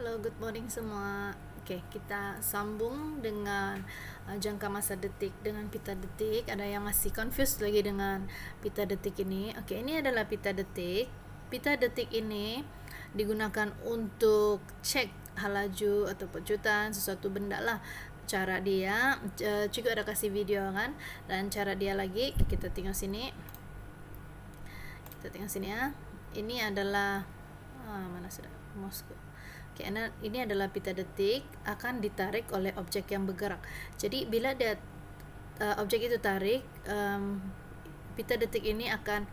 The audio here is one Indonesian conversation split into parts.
Halo, good morning semua. Oke, kita sambung dengan jangka masa detik dengan pita detik. Ada yang masih confused lagi dengan pita detik ini. Oke, ini adalah pita detik. Pita detik ini digunakan untuk cek halaju atau pecutan sesuatu benda lah. Cara dia juga ada kasih video kan, dan cara dia lagi kita tengok sini. Kita tengok sini ya. Ini adalah mana sudah mouse-ku. Oke, ini adalah pita detik akan ditarik oleh objek yang bergerak. Jadi bila dia objek itu tarik, pita detik ini akan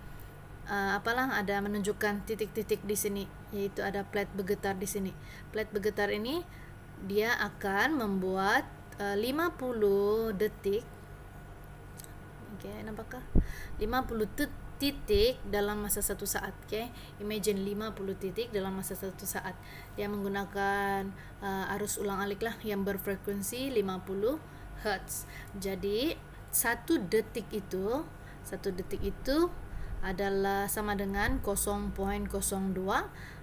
ada menunjukkan titik-titik di sini, yaitu ada plate bergetar di sini. Plate bergetar ini dia akan membuat 50 detik. Oke, nampakkah? 50 titik dalam masa 1 saat. Okay? Imagine 50 titik dalam masa 1 saat. Dia menggunakan arus ulang alik lah yang berfrekuensi 50 Hz. Jadi 1 detik itu adalah sama dengan 0.02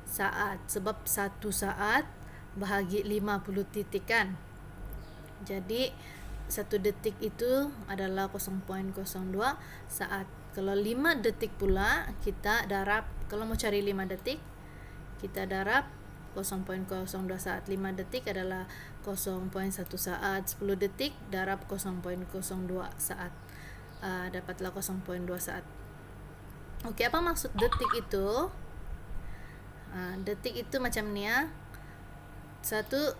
saat, sebab 1 saat bahagi 50 titik kan. Jadi 1 detik itu adalah 0.02 saat. Kalau 5 detik pula kita darab, kalau mau cari 5 detik kita darab 0.02 saat. 5 detik adalah 0.1 saat. 10 detik darab 0.02 saat. Dapatlah 0.2 saat. Oke, apa maksud detik itu? Detik itu macam ni ya. Satu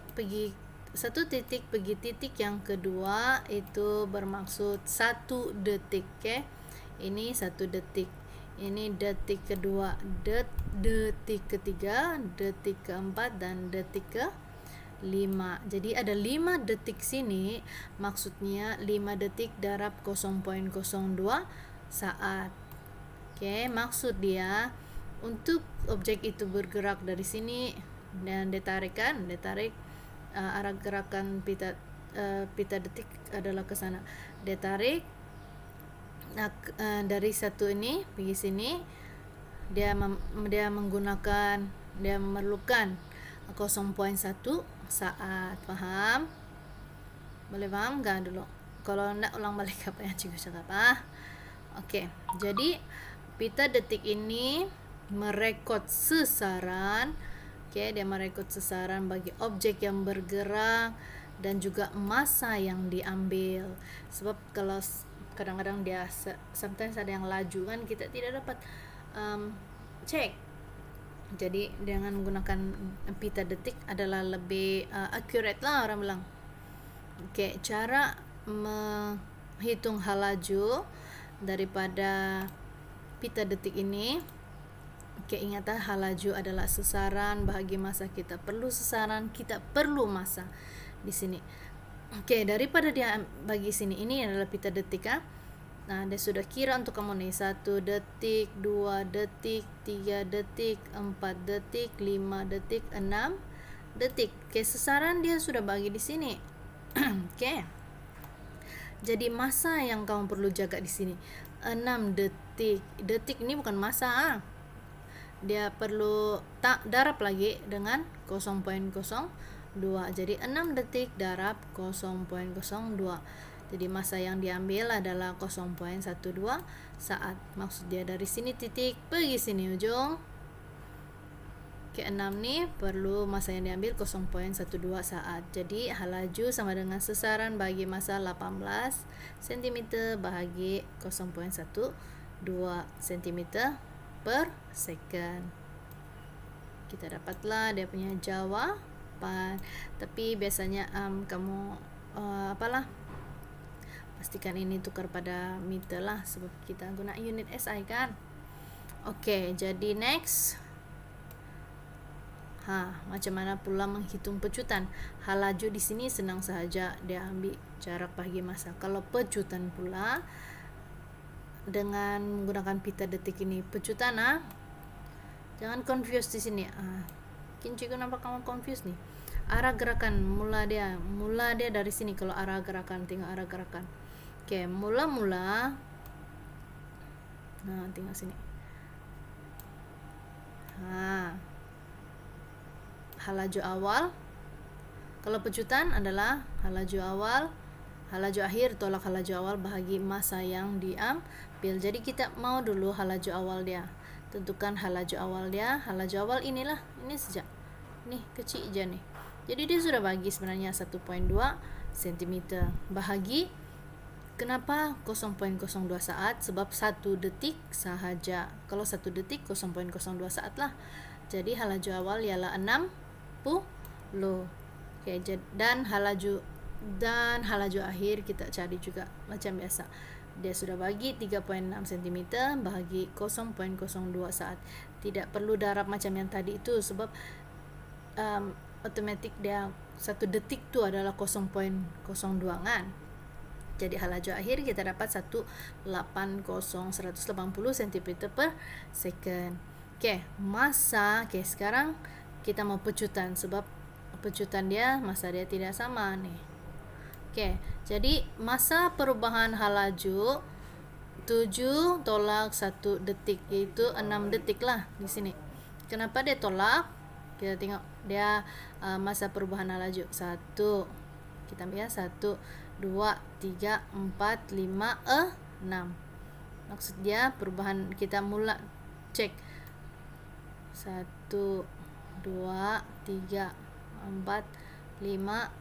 titik pergi titik yang kedua itu bermaksud 1 detik. Okay? Ini 1 detik. Ini detik kedua, detik ketiga, detik keempat, dan detik ke-5. Jadi ada 5 detik sini, maksudnya 5 detik darab 0.02 saat. Oke, maksud dia untuk objek itu bergerak dari sini dan ditarik arah gerakan pita detik adalah ke sana. Dia tarik dari satu ini pergi sini, dia memerlukan 0.1 saat. Faham? Boleh faham enggak dulu? Kalau enggak ulang balik apa yang cikgu cakap. Oke, jadi pita detik ini merekod sesaran. Dia merekod sesaran bagi objek yang bergerak dan juga masa yang diambil. Sebab kalau kadang-kadang dia sometimes ada yang laju kan, kita tidak dapat cek. Jadi dengan menggunakan pita detik adalah lebih accurate lah, orang bilang. Oke, cara menghitung halaju daripada pita detik ini. Oke, ingatlah halaju adalah sesaran bahagi masa. Kita perlu sesaran, kita perlu masa di sini. Oke, daripada dia bagi sini, ini adalah pita detik kan. Nah, dia sudah kira untuk kamu nih 1 detik, 2 detik, 3 detik, 4 detik, 5 detik, 6 detik. Oke, sesaran dia sudah bagi di sini. Oke. Jadi masa yang kamu perlu jaga di sini 6 detik. Detik ini bukan masa. Dia perlu darab lagi dengan 0.02. Jadi 6 detik darab 0.02. Jadi masa yang diambil adalah 0.12 saat. Maksud dia dari sini titik pergi sini ujung. Ke 6 ni perlu masa yang diambil 0.12 saat. Jadi halaju sama dengan sesaran bagi masa 18 cm bahagi 0.12 cm per second. Kita dapatlah dia punya jawaban. Tapi biasanya kamu pastikan ini tukar pada meter lah, sebab kita guna unit SI kan. Oke, jadi next. Macam mana pula menghitung pecutan? Halaju di sini senang sahaja, dia ambil jarak bagi masa. Kalau pecutan pula dengan menggunakan pita detik ini, pecutan jangan confuse di sini. Mungkin cikgu nampak kamu confuse nih. Arah gerakan mula dia dari sini. Kalau arah gerakan, tengok arah gerakan. Oke, mula-mula tengok sini. halaju awal. Kalau pecutan adalah halaju awal, halaju akhir tolak halaju awal bahagi masa yang diambil. Jadi kita mau dulu halaju awal dia. Tentukan halaju awal dia. Halaju awal inilah, ini saja. Nih kecil aja nih. Jadi dia sudah bagi sebenarnya 1.2 cm. Bahagi kenapa 0.02 saat? Sebab 1 detik sahaja. Kalau 1 detik 0.02 saat lah. Jadi halaju awal ialah 60. Oke, dan halaju akhir kita cari juga macam biasa. Dia sudah bagi 3.6 cm bahagi 0.02 saat. Tidak perlu darab macam yang tadi itu sebab otomatik dia 1 detik tu adalah 0.02 kan. Jadi halaju akhir kita dapat 180 cm per second. Oke, masa. Oke, sekarang kita mau pecutan sebab pecutan dia masa dia tidak sama nih. Oke, jadi masa perubahan halaju 7 tolak 1 detik, yaitu 6 detik lah di sini. Kenapa dia tolak? Kita tengok dia masa perubahan halaju 1. Kita ambil 1, 2, 3, 4, 5, 6. Maksud dia perubahan, kita mula cek 1, 2, 3, 4, 5,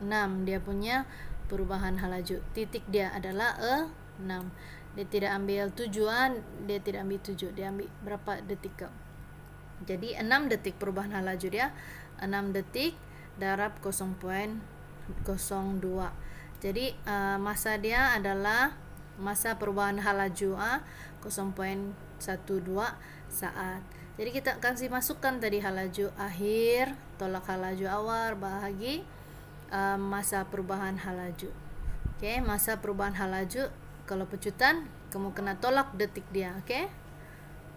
6. Dia punya perubahan halaju. Titik dia adalah 6. Dia tidak ambil tujuan, dia tidak ambil 7. Dia ambil berapa detik kau. Jadi 6 detik perubahan halaju dia. 6 detik darab 0.02. Jadi masa dia adalah masa perubahan halaju 0.12 saat. Jadi kita kasih masukkan tadi halaju akhir tolak halaju awal bahagi masa perubahan halaju. Oke, masa perubahan halaju kalau pecutan kamu kena tolak detik dia. Oke,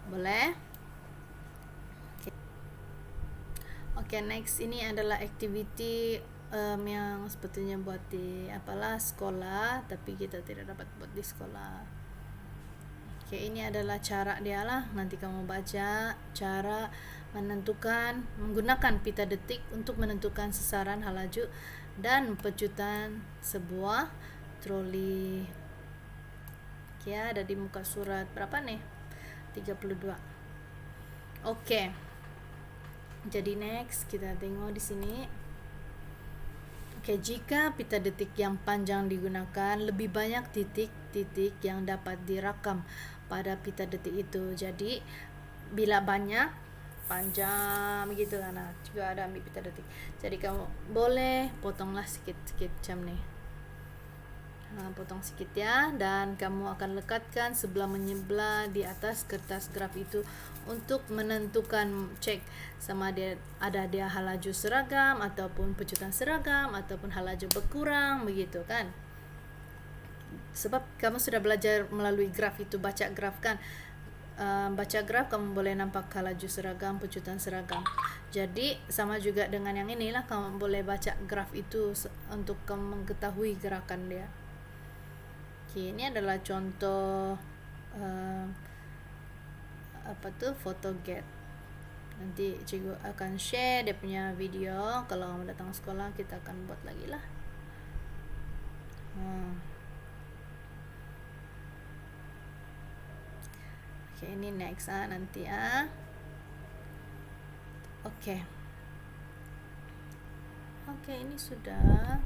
boleh. Oke, next ini adalah activity yang sebetulnya buat di apalah sekolah, tapi kita tidak dapat buat di sekolah. Oke, ini adalah cara dia lah. Nanti kamu baca cara menentukan menggunakan pita detik untuk menentukan sasaran halaju dan pecutan sebuah troli. Oke, ada di muka surat berapa nih? 32. Oke. Jadi next kita tengok di sini. Oke, jika pita detik yang panjang digunakan, lebih banyak titik-titik yang dapat direkam pada pita detik itu. Jadi bila banyak panjang begitu kan, juga ada ambil pita detik. Jadi kamu boleh potonglah sikit-sikit macam nih. Potong sedikit ya, dan kamu akan lekatkan sebelah menyebelah di atas kertas graf itu untuk menentukan cek sama dia ada dia halaju seragam ataupun pecutan seragam ataupun halaju berkurang begitu kan. Sebab kamu sudah belajar melalui graf itu, baca graf kan. Baca graf kamu boleh nampak halaju seragam, pecutan seragam. Jadi sama juga dengan yang inilah, kamu boleh baca graf itu untuk kamu mengetahui gerakan dia. Oke, ini adalah contoh photo get. Nanti cikgu akan share dia punya video. Kalau kamu datang sekolah kita akan buat lagi lah. Oke, ini next nanti Oke, ini sudah.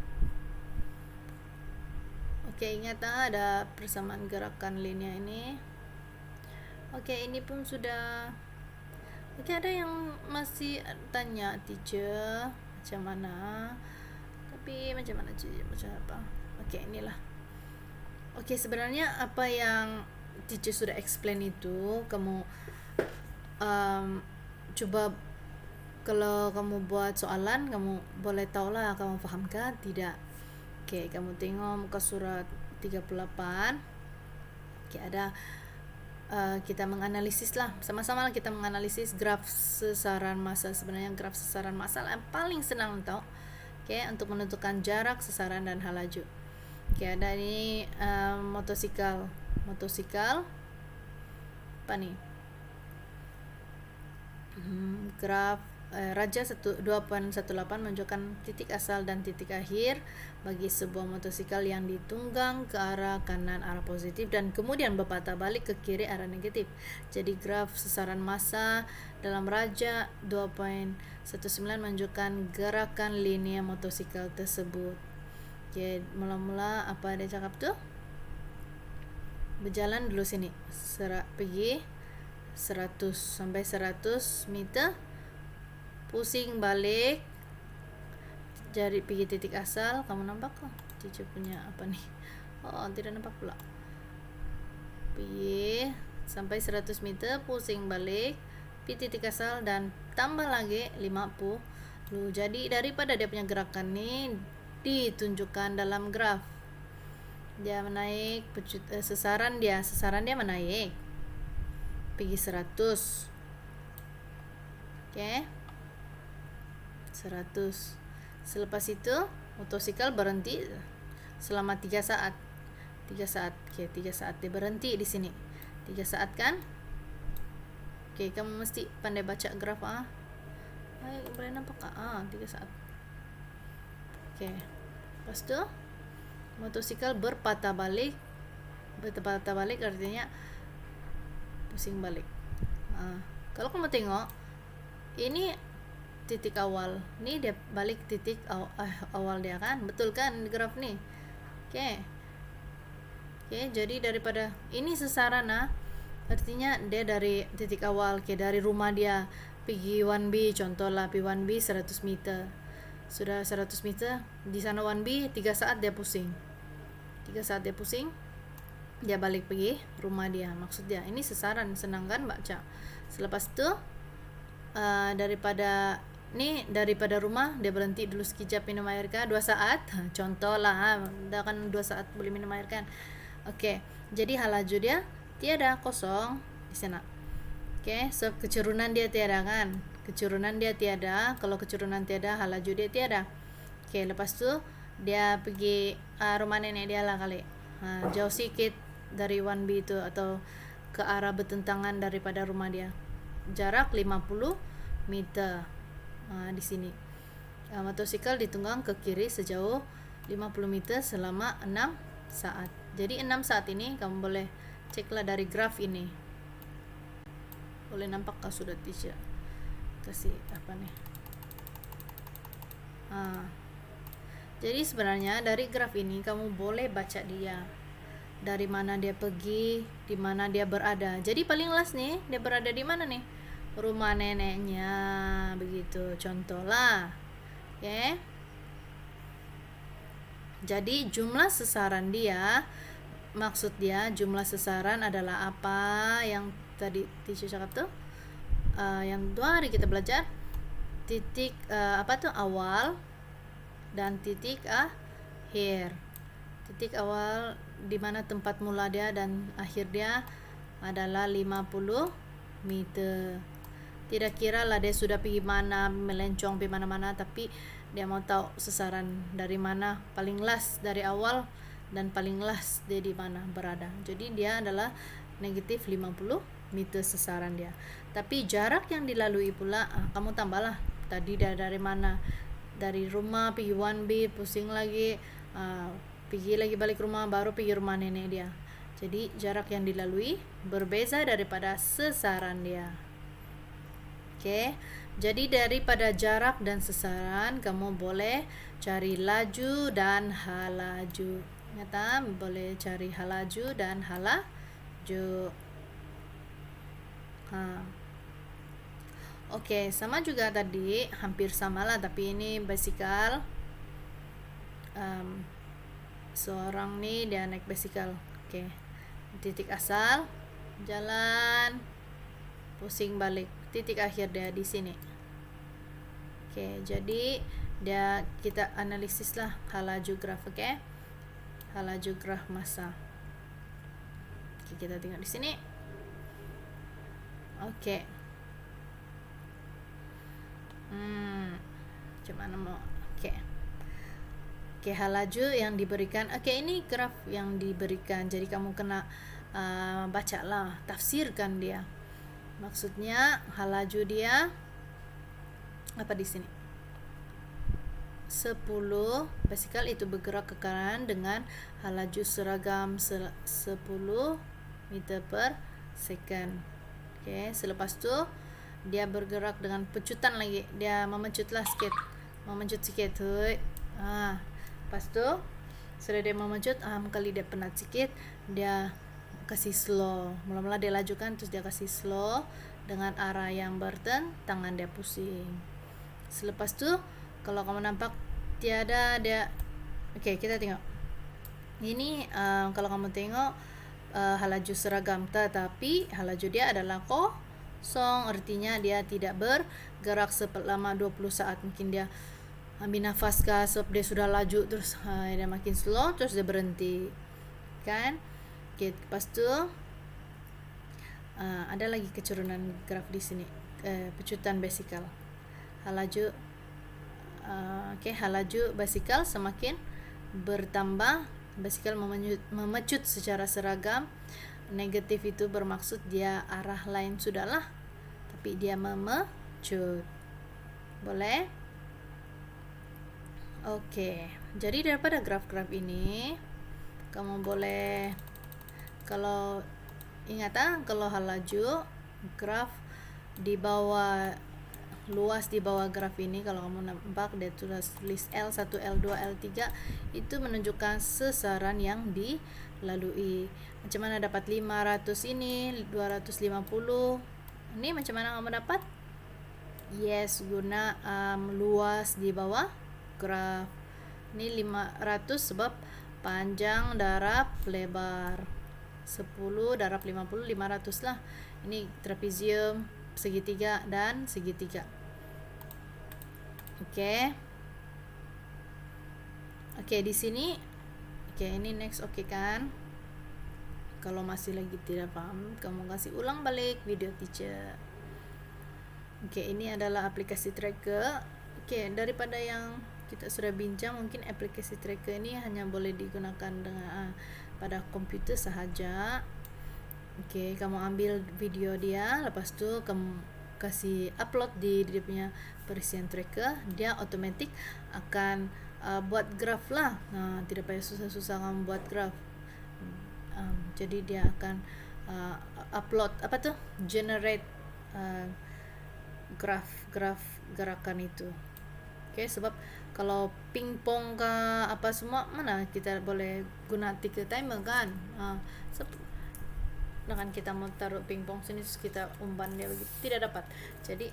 Oke, ingat ada persamaan gerakan linear ini. Oke, ini pun sudah. Oke, ada yang masih tanya teacher macam mana, tapi macam mana macam apa. Oke, inilah. Oke, sebenarnya apa yang teacher sudah explain itu kamu coba, kalau kamu buat soalan kamu boleh tahulah kamu fahamkah tidak. Oke, kamu tengok muka surat 38. Oke, ada kita menganalisis lah, sama-sama lah kita menganalisis graf sasaran massa. Sebenarnya graf sasaran massa yang paling senang tau. Oke, untuk menentukan jarak sasaran dan halaju. Oke, ada ini motosikal apa nih, graf Raja 2.18 menunjukkan titik asal dan titik akhir bagi sebuah motosikal yang ditunggang ke arah kanan arah positif dan kemudian berpatah balik ke kiri arah negatif. Jadi graf sesaran massa dalam Raja 2.19 menunjukkan gerakan linear motosikal tersebut. Oke, mula-mula apa dia cakap tuh? Berjalan dulu sini, pergi 100 sampai 100 meter, pusing balik, jari pergi titik asal. Kamu nampak kok Cici punya apa nih? Oh, tidak nampak pula. Pergi sampai 100 meter, pusing balik, pergi titik asal dan tambah lagi 50. Jadi daripada dia punya gerakan nih ditunjukkan dalam graf, dia menaik, sasaran dia menaik, pergi 100. Oke, 100. Selepas itu motosikal berhenti selama 3 saat. 3 saat. Oke, 3 saat dia berhenti di sini. 3 saat kan? Oke, kamu mesti pandai baca graf boleh nampak 3 saat. Oke. Lepas itu motosikal berpatah balik. Berpatah balik artinya pusing balik. Kalau kamu tengok ini titik awal, nih dia balik titik awal dia kan, betul kan graf nih? Oke, jadi daripada ini sasaran artinya dia dari titik awal, dari rumah dia pergi 1B, contoh lah pergi 1B 100 meter, sudah 100 meter di sana 1B, 3 saat dia pusing, 3 saat dia pusing, dia balik pergi rumah dia. Maksud dia ini sasaran, senang kan baca. Selepas itu daripada rumah dia berhenti dulu sekejap minum air kan, 2 saat contoh lah, dah kan 2 saat boleh minum air kan. Oke, jadi halaju dia tiada, kosong di sana. Oke, so kecurunan dia tiada kan, kecurunan dia tiada. Kalau kecurunan tiada, halaju dia tiada. Oke, lepas tu dia pergi rumah nenek dia lah kali, jauh sedikit dari 1B itu atau ke arah bertentangan daripada rumah dia, jarak 50 meter. Di sini motosikal ditunggang ke kiri sejauh 50 meter selama 6 saat. Jadi 6 saat ini kamu boleh ceklah dari graf ini. Boleh nampak kah sudah teacher kasih apa nih? Jadi sebenarnya dari graf ini kamu boleh baca dia, dari mana dia pergi, di mana dia berada. Jadi paling last nih dia berada di mana nih? Rumah neneknya, begitu contoh lah. Oke. Jadi jumlah sasaran dia, maksud dia jumlah sasaran adalah apa yang tadi teacher cakap tuh, yang 2 hari kita belajar, titik awal dan titik akhir. Titik awal di mana tempat mula dia dan akhir dia adalah 50 meter. Tidak kira lah dia sudah pergi mana, melencong pergi mana-mana, tapi dia mau tahu sasaran dari mana, paling last dari awal dan paling last dia di mana berada. Jadi dia adalah negatif 50 meter sasaran dia. Tapi jarak yang dilalui pula kamu tambahlah. Tadi dia dari mana, dari rumah pergi 1B, pusing lagi, pergi lagi balik rumah, baru pergi rumah nenek dia. Jadi jarak yang dilalui berbeza daripada sasaran dia. Oke, jadi daripada jarak dan sasaran kamu boleh cari laju dan halaju. Nyata boleh cari halaju dan halaju. Oke, sama juga tadi, hampir sama lah, tapi ini bicycle. Seorang nih dia naik bicycle. Oke, titik asal, jalan, pusing balik, titik akhir dia di sini. Oke, jadi kita analisis lah halaju graf. Oke, halaju graf massa. Oke, kita tengok di sini. Oke. Cuman mau. Oke, halaju yang diberikan. Oke, ini graf yang diberikan. Jadi kamu kena bacalah, tafsirkan dia. Maksudnya halaju dia apa di sini 10 basikal itu bergerak ke kanan dengan laju seragam 10 meter per second. Oke, selepas tu dia bergerak dengan pecutan lagi, dia memencut sikit. Lepas tu sudah dia memencut, kali dia penat sikit, dia kasih slow. Mula-mula dia lajukan, terus dia kasih slow dengan arah yang bertentangan, dia pusing. Selepas tu kalau kamu nampak tiada dia, oke, kita tengok ini. Kalau kamu tengok halaju seragam, tetapi halaju dia adalah kosong, artinya dia tidak bergerak selama 20 saat. Mungkin dia ambil nafas kah, sebab dia sudah laju, terus dia makin slow, terus dia berhenti kan. Oke, lepas tu ada lagi keturunan graf di sini, pecutan basikal halaju. Halaju basikal semakin bertambah, basikal memecut secara seragam. Negatif itu bermaksud dia arah lain sudahlah, tapi dia memecut. Boleh? Oke, jadi daripada graf-graf ini kamu boleh, kalau ingat kalau halaju graf di bawah, luas di bawah graf ini, kalau kamu nampak dia tulis L1, L2, L3, itu menunjukkan sesaran yang dilalui. Macam mana dapat 500 ini, 250 ini, macam mana kamu dapat? Yes, guna luas di bawah graf. Ini 500 sebab panjang darab lebar, 10 darab 50, 500 lah. Ini trapezium, segitiga dan segitiga. Oke, di sini. Ini next, kan? Kalau masih lagi tidak paham, kamu kasih ulang balik video teacher. Ini adalah aplikasi tracker. Daripada yang kita sudah bincang, mungkin aplikasi tracker ini hanya boleh digunakan dengan pada komputer sahaja. Kamu ambil video dia, lepas tu kamu kasih upload di dia punya perisian tracker, dia otomatis akan buat graf lah. Tidak payah susah-susah kamu buat graf. Jadi dia akan upload generate graf gerakan itu. Sebab kalau pingpong ke apa semua, mana kita boleh guna ticker timer kan. Dengan kita mau taruh pingpong sini, terus kita umpan dia begitu, tidak dapat. Jadi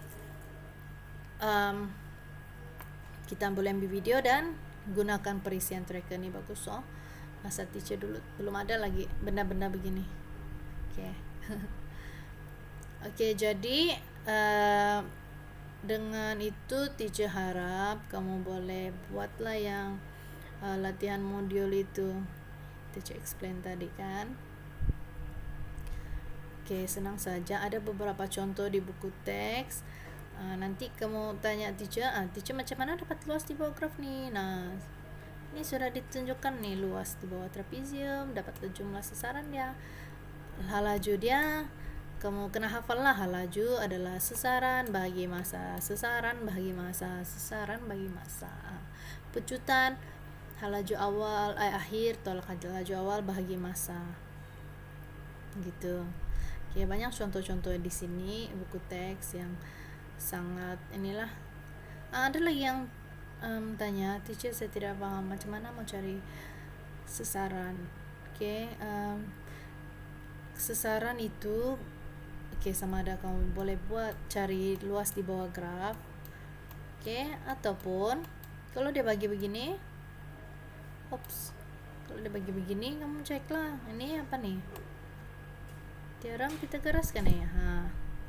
kita boleh ambil video dan gunakan perisian tracker ini, bagus. Masa teacher dulu belum ada lagi benda-benda begini. Jadi dengan itu teacher harap kamu boleh buatlah yang latihan modul itu teacher explain tadi kan. Senang saja, ada beberapa contoh di buku teks. Nanti kamu tanya teacher, teacher macam mana dapat luas di bawah graf nih. Ini sudah ditunjukkan nih, luas di bawah trapezium, dapat jumlah sasaran dia, halaju dia. Kamu kena hafal lah, halaju adalah sesaran bagi masa, sesaran bagi masa, sesaran bagi masa. Pecutan, halaju awal, akhir, tolak halaju awal bagi masa. Gitu. Banyak contoh-contoh di sini buku teks yang sangat inilah. Ada lagi yang tanya, teacher saya tidak paham macam mana mau cari sesaran. Sesaran itu sama ada kamu boleh buat cari luas di bawah graf. Ataupun kalau dia bagi begini, kalau dia bagi begini, kamu cek lah ini apa nih, teorem Pythagoras kan ya.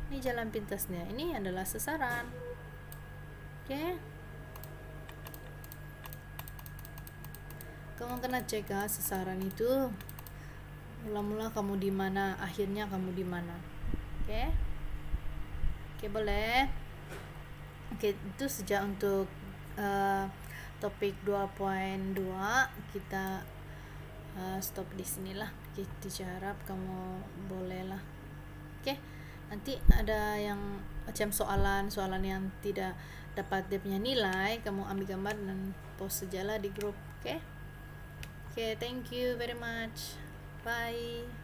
Ini jalan pintasnya, ini adalah sesaran. Kamu kena cek sesaran itu mula-mula kamu di mana, akhirnya kamu di mana. Boleh. Itu saja untuk topik 2.2. Kita stop di sinilah. Teacher harap kamu boleh lah. Nanti ada yang macam soalan yang tidak dapat dia punya nilai, kamu ambil gambar dan post sajalah di grup. Okay, thank you very much, bye.